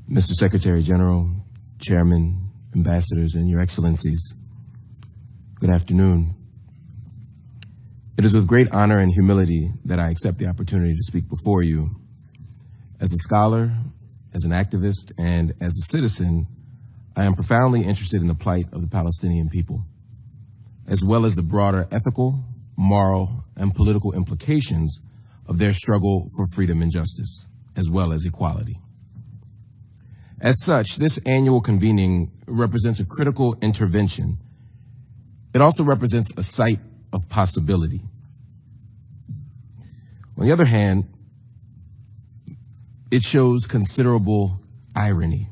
Mr. Secretary General, Chairman, Ambassadors, and Your Excellencies, good afternoon. It is with great honor and humility that I accept the opportunity to speak before you. As a scholar, as an activist, and as a citizen, I am profoundly interested in the plight of the Palestinian people, as well as the broader ethical, moral, and political implications of their struggle for freedom and justice, as well as equality. As such, this annual convening represents a critical intervention. It also represents a site of possibility. On the other hand, it shows considerable irony.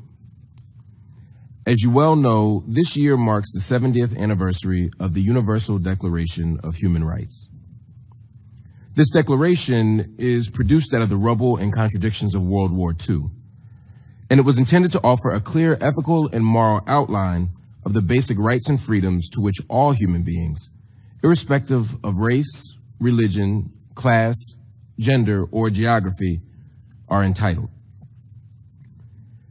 As you well know, this year marks the 70th anniversary of the Universal Declaration of Human Rights. This declaration is produced out of the rubble and contradictions of World War II, and it was intended to offer a clear ethical and moral outline of the basic rights and freedoms to which all human beings, irrespective of race, religion, class, gender, or geography, are entitled.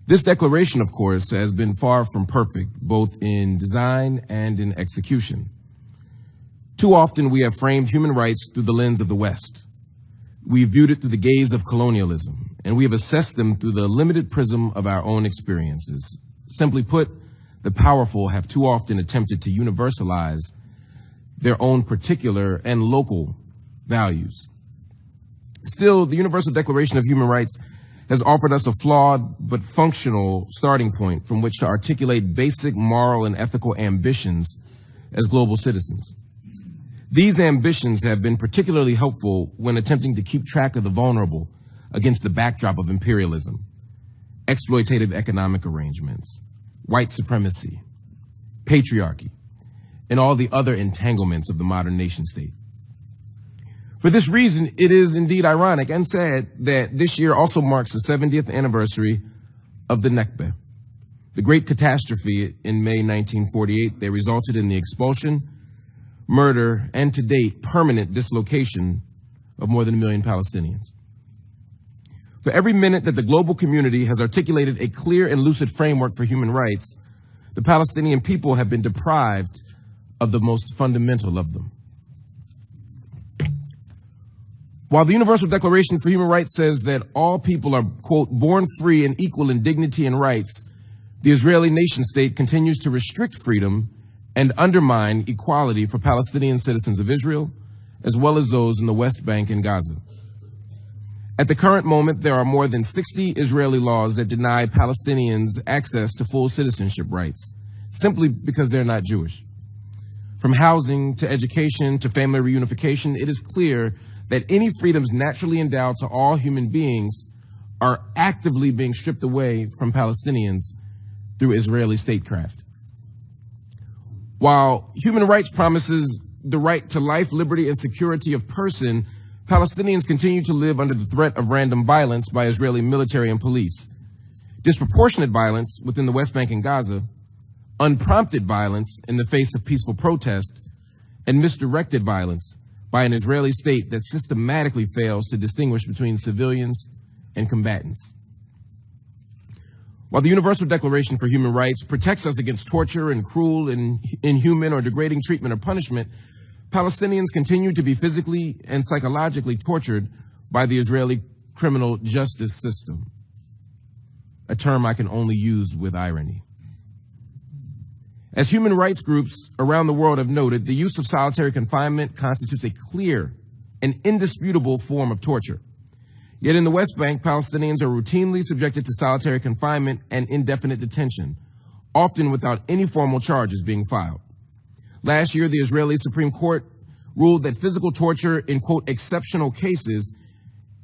This declaration, of course, has been far from perfect, both in design and in execution. Too often we have framed human rights through the lens of the West. We've viewed it through the gaze of colonialism, and we have assessed them through the limited prism of our own experiences. Simply put, the powerful have too often attempted to universalize their own particular and local values. Still, the Universal Declaration of Human Rights has offered us a flawed but functional starting point from which to articulate basic moral and ethical ambitions as global citizens. These ambitions have been particularly helpful when attempting to keep track of the vulnerable against the backdrop of imperialism, exploitative economic arrangements, white supremacy, patriarchy, and all the other entanglements of the modern nation state. For this reason, it is indeed ironic and sad that this year also marks the 70th anniversary of the Nakba, the great catastrophe in May 1948 that resulted in the expulsion, murder, and to date, permanent dislocation of more than 1 million Palestinians. For every minute that the global community has articulated a clear and lucid framework for human rights, the Palestinian people have been deprived of the most fundamental of them. While the Universal Declaration for Human Rights says that all people are, quote, born free and equal in dignity and rights, the Israeli nation state continues to restrict freedom and undermine equality for Palestinian citizens of Israel, as well as those in the West Bank and Gaza. At the current moment, there are more than 60 Israeli laws that deny Palestinians access to full citizenship rights, simply because they're not Jewish. From housing to education to family reunification, it is clear that any freedoms naturally endowed to all human beings are actively being stripped away from Palestinians through Israeli statecraft. While human rights promises the right to life, liberty, and security of person, Palestinians continue to live under the threat of random violence by Israeli military and police, disproportionate violence within the West Bank and Gaza, unprompted violence in the face of peaceful protest, and misdirected violence by an Israeli state that systematically fails to distinguish between civilians and combatants. While the Universal Declaration for Human Rights protects us against torture and cruel and inhuman or degrading treatment or punishment, Palestinians continue to be physically and psychologically tortured by the Israeli criminal justice system, a term I can only use with irony. As human rights groups around the world have noted, the use of solitary confinement constitutes a clear and indisputable form of torture. Yet in the West Bank, Palestinians are routinely subjected to solitary confinement and indefinite detention, often without any formal charges being filed. Last year, the Israeli Supreme Court ruled that physical torture in, quote, exceptional cases,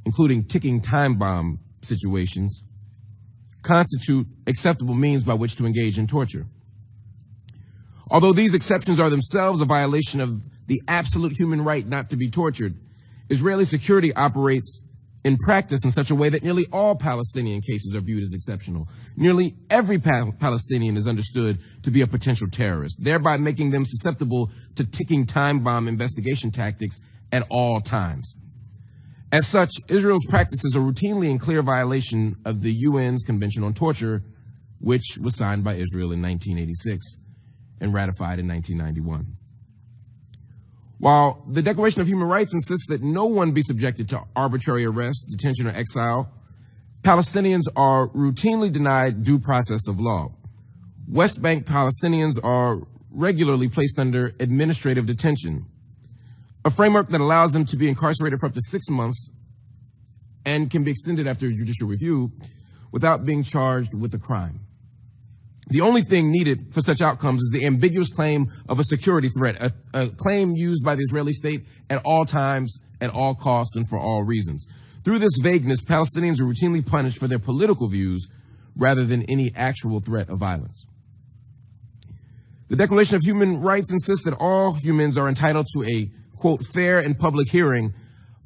including ticking time bomb situations, constitute acceptable means by which to engage in torture. Although these exceptions are themselves a violation of the absolute human right not to be tortured, Israeli security operates in practice in such a way that nearly all Palestinian cases are viewed as exceptional. Nearly every Palestinian is understood to be a potential terrorist, thereby making them susceptible to ticking time bomb investigation tactics at all times. As such, Israel's practices are routinely in clear violation of the UN's Convention on Torture, which was signed by Israel in 1986 and ratified in 1991. While the Declaration of Human Rights insists that no one be subjected to arbitrary arrest, detention, or exile, Palestinians are routinely denied due process of law. West Bank Palestinians are regularly placed under administrative detention, a framework that allows them to be incarcerated for up to 6 months and can be extended after judicial review without being charged with a crime. The only thing needed for such outcomes is the ambiguous claim of a security threat, a claim used by the Israeli state at all times, at all costs, and for all reasons. Through this vagueness, Palestinians are routinely punished for their political views rather than any actual threat of violence. The Declaration of Human Rights insists that all humans are entitled to a, quote, fair and public hearing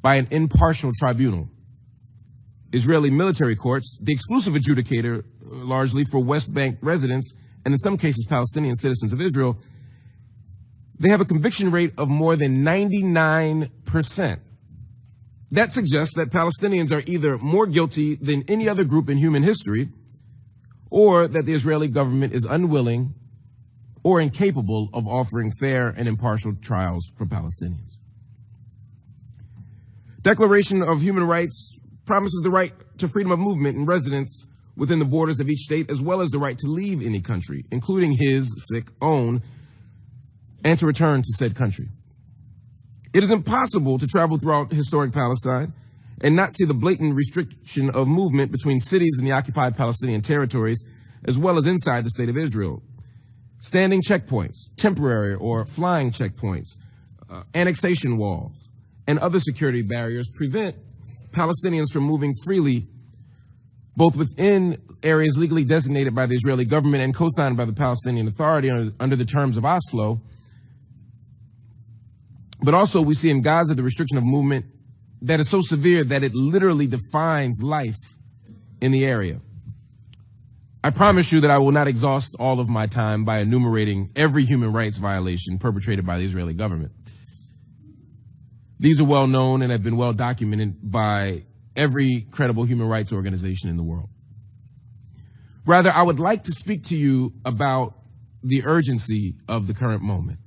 by an impartial tribunal. Israeli military courts, the exclusive adjudicator largely for West Bank residents, and in some cases Palestinian citizens of Israel, they have a conviction rate of more than 99%. That suggests that Palestinians are either more guilty than any other group in human history, or that the Israeli government is unwilling or incapable of offering fair and impartial trials for Palestinians. Declaration of Human Rights promises the right to freedom of movement and residence within the borders of each state, as well as the right to leave any country, including his own, and to return to said country. It is impossible to travel throughout historic Palestine and not see the blatant restriction of movement between cities in the occupied Palestinian territories, as well as inside the state of Israel. Standing checkpoints, temporary or flying checkpoints, annexation walls, and other security barriers prevent Palestinians from moving freely, both within areas legally designated by the Israeli government and co-signed by the Palestinian Authority under the terms of Oslo. But also we see in Gaza the restriction of movement that is so severe that it literally defines life in the area. I promise you that I will not exhaust all of my time by enumerating every human rights violation perpetrated by the Israeli government. These are well known and have been well documented by every credible human rights organization in the world. Rather, I would like to speak to you about the urgency of the current moment.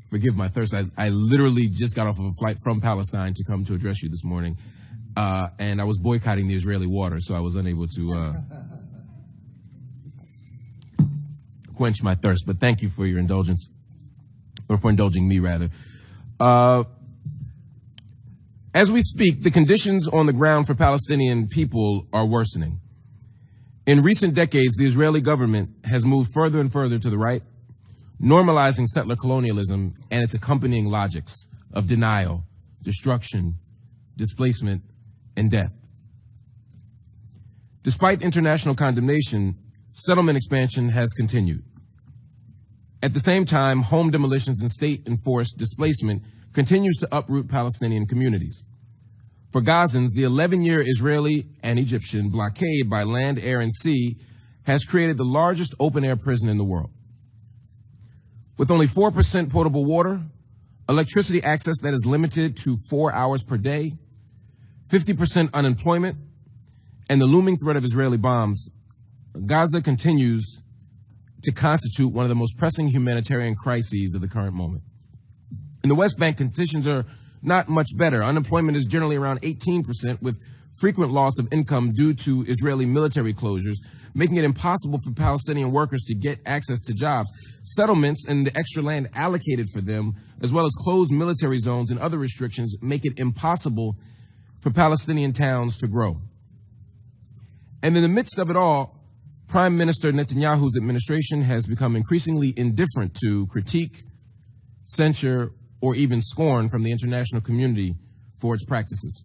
Forgive my thirst. I literally just got off of a flight from Palestine to come to address you this morning, and I was boycotting the Israeli water, so I was unable to quench my thirst. But thank you for your indulgence, or for indulging me, rather. As we speak, the conditions on the ground for Palestinian people are worsening. In recent decades, the Israeli government has moved further and further to the right, normalizing settler colonialism and its accompanying logics of denial, destruction, displacement, and death. Despite international condemnation, settlement expansion has continued. At the same time, home demolitions and state-enforced displacement continues to uproot Palestinian communities. For Gazans, the 11-year Israeli and Egyptian blockade by land, air, and sea has created the largest open-air prison in the world. With only 4% potable water, electricity access that is limited to 4 hours per day, 50% unemployment, and the looming threat of Israeli bombs, Gaza continues to constitute one of the most pressing humanitarian crises of the current moment. In the West Bank, conditions are not much better. Unemployment is generally around 18%, with frequent loss of income due to Israeli military closures, making it impossible for Palestinian workers to get access to jobs. Settlements and the extra land allocated for them, as well as closed military zones and other restrictions, make it impossible for Palestinian towns to grow. And in the midst of it all, Prime Minister Netanyahu's administration has become increasingly indifferent to critique, censure, or even scorn from the international community for its practices.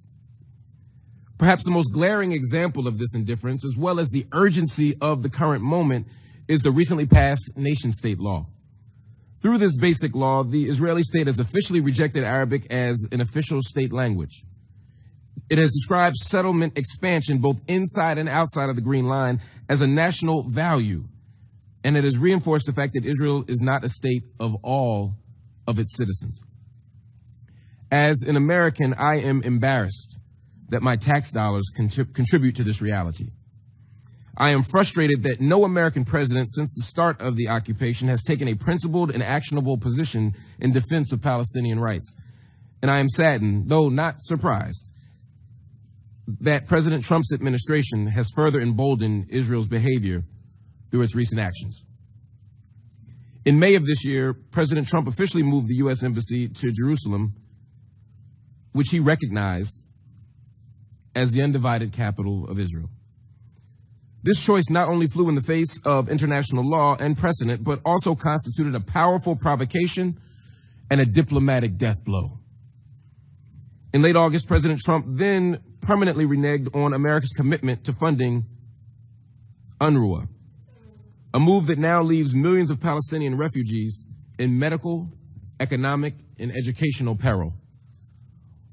Perhaps the most glaring example of this indifference, as well as the urgency of the current moment, is the recently passed nation-state law. Through this basic law, the Israeli state has officially rejected Arabic as an official state language. It has described settlement expansion, both inside and outside of the Green Line, as a national value, and it has reinforced the fact that Israel is not a state of all of its citizens. As an American, I am embarrassed that my tax dollars contribute to this reality. I am frustrated that no American president since the start of the occupation has taken a principled and actionable position in defense of Palestinian rights. And I am saddened, though not surprised, that President Trump's administration has further emboldened Israel's behavior through its recent actions. In May of this year, President Trump officially moved the U.S. Embassy to Jerusalem, which he recognized as the undivided capital of Israel. This choice not only flew in the face of international law and precedent, but also constituted a powerful provocation and a diplomatic death blow. In late August, President Trump then permanently reneged on America's commitment to funding UNRWA, a move that now leaves millions of Palestinian refugees in medical, economic, and educational peril.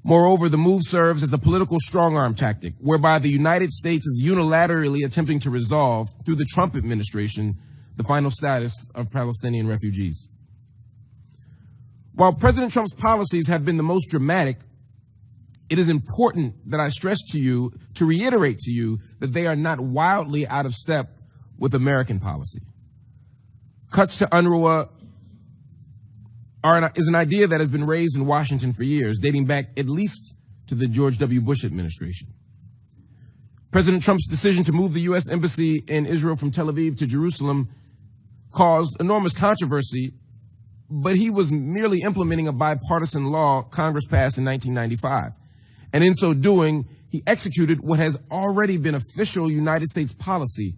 Moreover, the move serves as a political strong-arm tactic, whereby the United States is unilaterally attempting to resolve, through the Trump administration, the final status of Palestinian refugees. While President Trump's policies have been the most dramatic, it is important that I stress to you, to reiterate to you, that they are not wildly out of step with American policy. Cuts to UNRWA is an idea that has been raised in Washington for years, dating back at least to the George W. Bush administration. President Trump's decision to move the U.S. Embassy in Israel from Tel Aviv to Jerusalem caused enormous controversy, but he was merely implementing a bipartisan law Congress passed in 1995. And in so doing, he executed what has already been official United States policy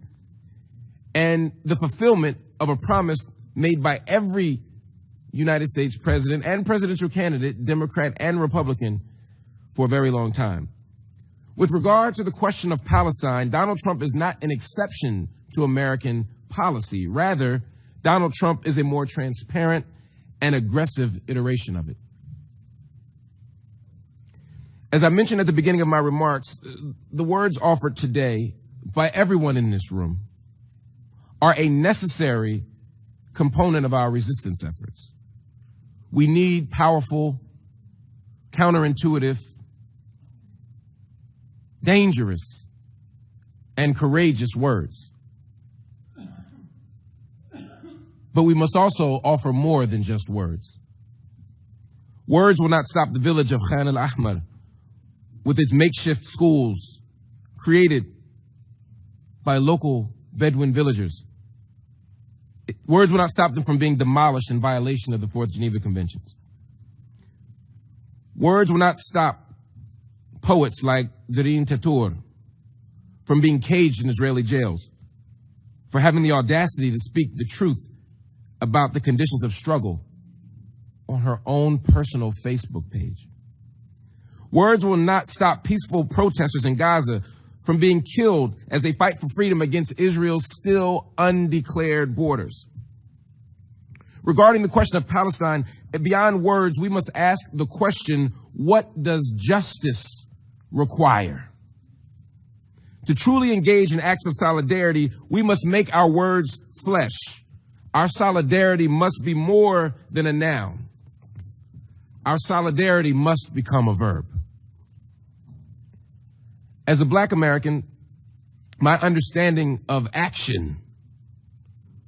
and the fulfillment of a promise made by every United States president and presidential candidate, Democrat and Republican, for a very long time. With regard to the question of Palestine, Donald Trump is not an exception to American policy. Rather, Donald Trump is a more transparent and aggressive iteration of it. As I mentioned at the beginning of my remarks, the words offered today by everyone in this room are a necessary component of our resistance efforts. We need powerful, counterintuitive, dangerous, and courageous words. But we must also offer more than just words. Words will not stop the village of Khan al-Ahmar with its makeshift schools created by local Bedouin villagers. Words will not stop them from being demolished in violation of the Fourth Geneva Conventions. Words will not stop poets like Darin Tatur from being caged in Israeli jails, for having the audacity to speak the truth about the conditions of struggle on her own personal Facebook page. Words will not stop peaceful protesters in Gaza from being killed as they fight for freedom against Israel's still undeclared borders. Regarding the question of Palestine, beyond words, we must ask the question, what does justice require? To truly engage in acts of solidarity, we must make our words flesh. Our solidarity must be more than a noun. Our solidarity must become a verb. As a Black American, my understanding of action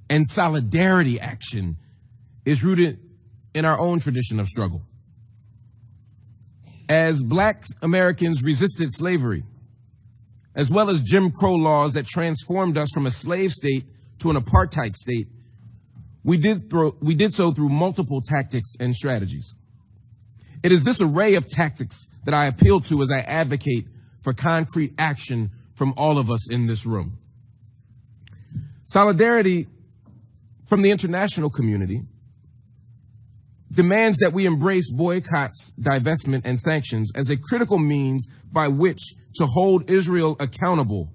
and solidarity action is rooted in our own tradition of struggle. As Black Americans resisted slavery, as well as Jim Crow laws that transformed us from a slave state to an apartheid state, we did so through multiple tactics and strategies. It is this array of tactics that I appeal to as I advocate for concrete action from all of us in this room. Solidarity from the international community demands that we embrace boycotts, divestment, and sanctions as a critical means by which to hold Israel accountable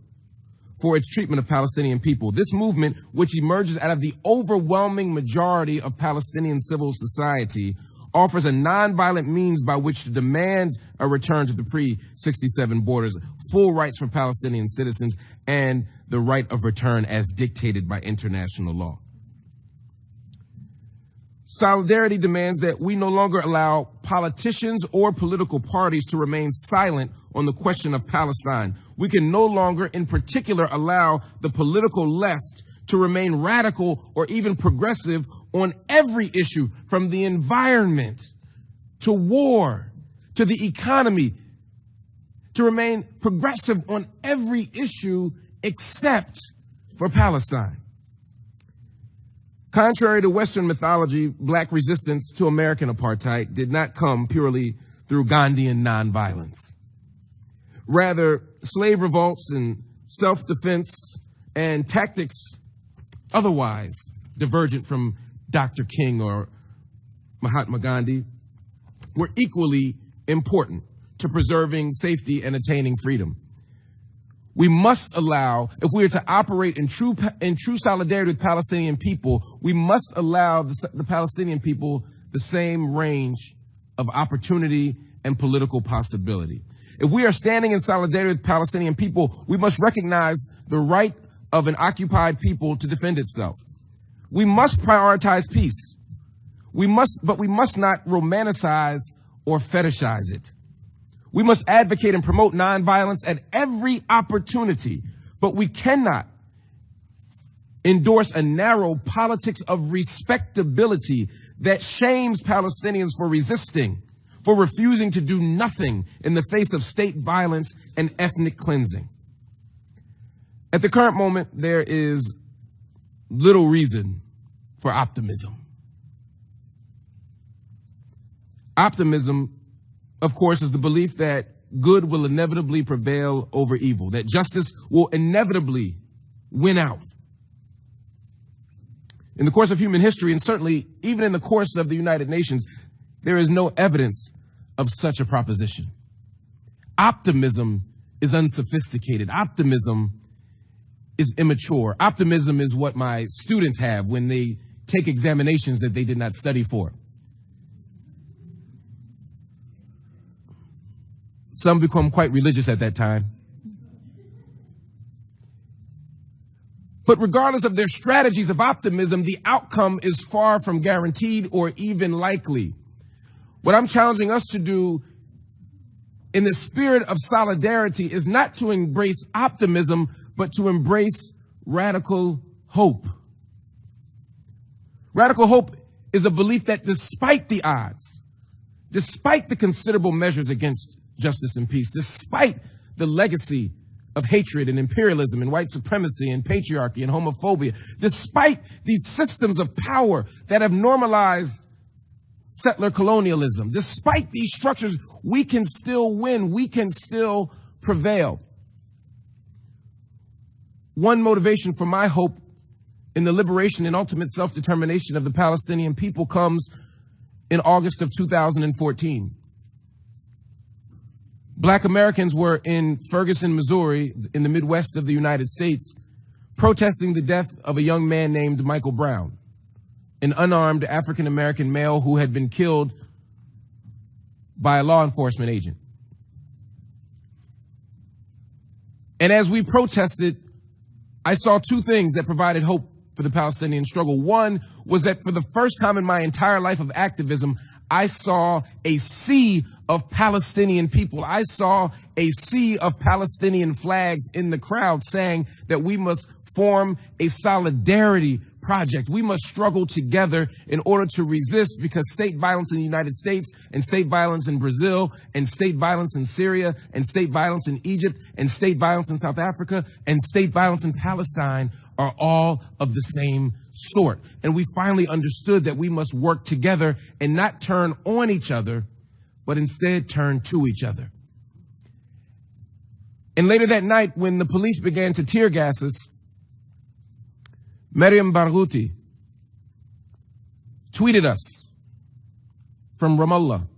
for its treatment of Palestinian people. This movement, which emerges out of the overwhelming majority of Palestinian civil society, offers a nonviolent means by which to demand a return to the pre-67 borders, full rights for Palestinian citizens, and the right of return as dictated by international law. Solidarity demands that we no longer allow politicians or political parties to remain silent on the question of Palestine. We can no longer, in particular, allow the political left to remain radical or even progressive on every issue, from the environment to war to the economy, to remain progressive on every issue except for Palestine. Contrary to Western mythology, black resistance to American apartheid did not come purely through Gandhian nonviolence. Rather, slave revolts and self-defense and tactics otherwise divergent from Dr. King or Mahatma Gandhi were equally important to preserving safety and attaining freedom. We must allow, if we are to operate in true solidarity with Palestinian people, we must allow the Palestinian people the same range of opportunity and political possibility. If we are standing in solidarity with Palestinian people, we must recognize the right of an occupied people to defend itself. We must prioritize peace. But we must not romanticize or fetishize it. We must advocate and promote nonviolence at every opportunity, but we cannot endorse a narrow politics of respectability that shames Palestinians for resisting, for refusing to do nothing in the face of state violence and ethnic cleansing. At the current moment, there is little reason for optimism. Optimism, of course, is the belief that good will inevitably prevail over evil, that justice will inevitably win out. In the course of human history, and certainly even in the course of the United Nations, there is no evidence of such a proposition. Optimism is unsophisticated. Optimism is immature. Optimism is what my students have when they take examinations that they did not study for. Some become quite religious at that time. But regardless of their strategies of optimism, the outcome is far from guaranteed or even likely. What I'm challenging us to do in the spirit of solidarity is not to embrace optimism, but to embrace radical hope. Radical hope is a belief that despite the odds, despite the considerable measures against justice and peace, despite the legacy of hatred and imperialism and white supremacy and patriarchy and homophobia, despite these systems of power that have normalized settler colonialism, despite these structures, we can still win, we can still prevail. One motivation for my hope in the liberation and ultimate self-determination of the Palestinian people comes in August of 2014. Black Americans were in Ferguson, Missouri, in the Midwest of the United States, protesting the death of a young man named Michael Brown, an unarmed African-American male who had been killed by a law enforcement agent. And as we protested, I saw two things that provided hope for the Palestinian struggle. One was that for the first time in my entire life of activism, I saw a sea of Palestinian people. I saw a sea of Palestinian flags in the crowd saying that we must form a solidarity project. We must struggle together in order to resist, because state violence in the United States and state violence in Brazil and state violence in Syria and state violence in Egypt and state violence in South Africa and state violence in Palestine are all of the same sort. And we finally understood that we must work together and not turn on each other, but instead turn to each other. And later that night, when the police began to tear gas us, Maryam Barghouti tweeted us from Ramallah.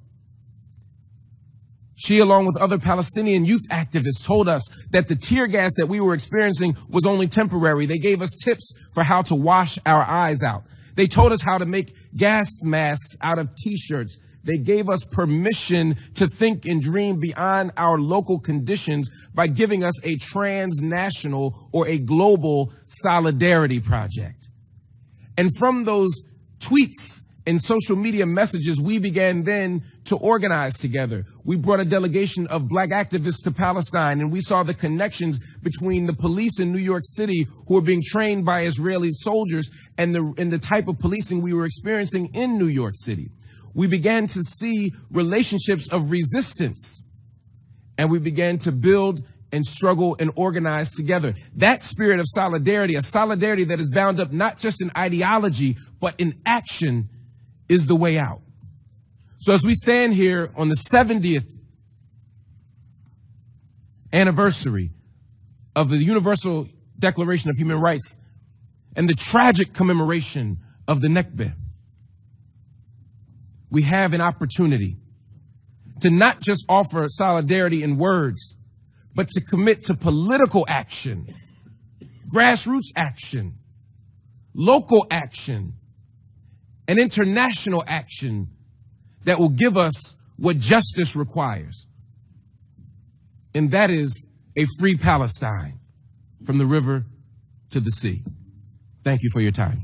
She, along with other Palestinian youth activists, told us that the tear gas that we were experiencing was only temporary. They gave us tips for how to wash our eyes out. They told us how to make gas masks out of T-shirts. They gave us permission to think and dream beyond our local conditions by giving us a transnational or a global solidarity project. And from those tweets and social media messages, we began then to organize together. We brought a delegation of Black activists to Palestine, and we saw the connections between the police in New York City who were being trained by Israeli soldiers and the type of policing we were experiencing in New York City. We began to see relationships of resistance, and we began to build and struggle and organize together. That spirit of solidarity, a solidarity that is bound up not just in ideology, but in action, is the way out. So as we stand here on the 70th anniversary of the Universal Declaration of Human Rights and the tragic commemoration of the Nakba, we have an opportunity to not just offer solidarity in words, but to commit to political action, grassroots action, local action, and international action that will give us what justice requires. And that is a free Palestine from the river to the sea. Thank you for your time.